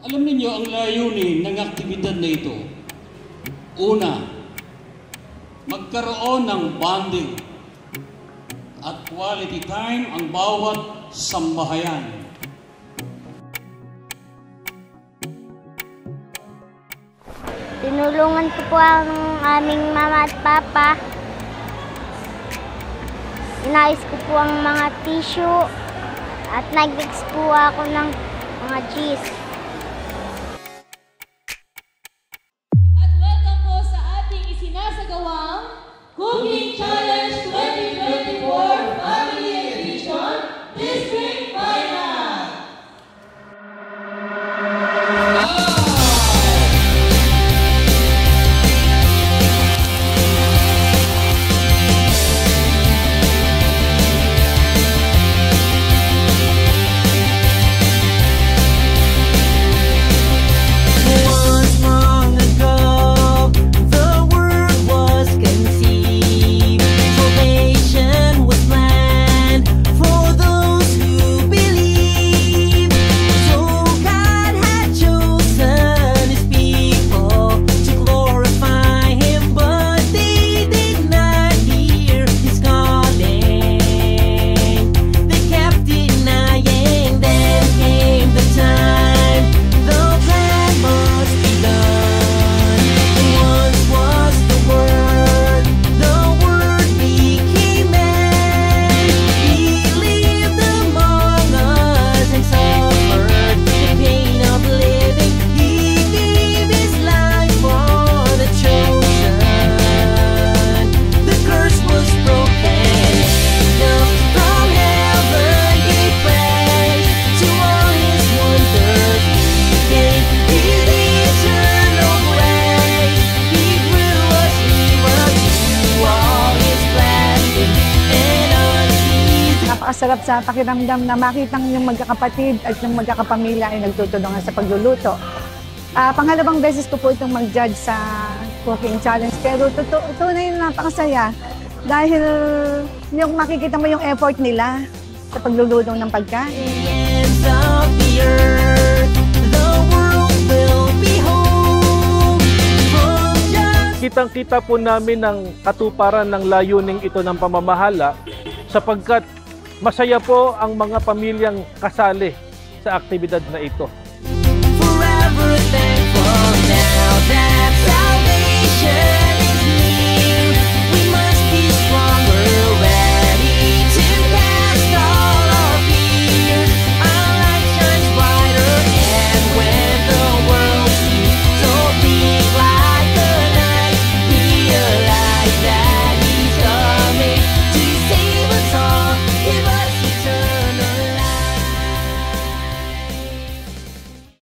Alam niyo ang layunin ng aktibidad na ito. Una, magkaroon ng bonding at quality time ang bawat sambahayan. Tinulungan ko po ang aming mama at papa. Inayos ko po ang mga tissue at nag-mix po ako ng mga cheese. At welcome po sa ating isinasagawang Cooking Challenge 2024 Family Edition District Final! Napakasarap sa pakiramdam na makita yung magkakapatid at yung magkakapamilya ay nagtutulungan sa pagluluto. Pangalawang beses ko po itong mag-judge sa Cooking Challenge, pero totoo na yung napakasaya dahil yung makikita mo yung effort nila sa pagluluto ng pagkain. Kitang-kita po namin ang katuparan ng layuning ito ng pamamahala sapagkat masaya po ang mga pamilyang kasali sa aktibidad na ito. Forever thankful now that salvation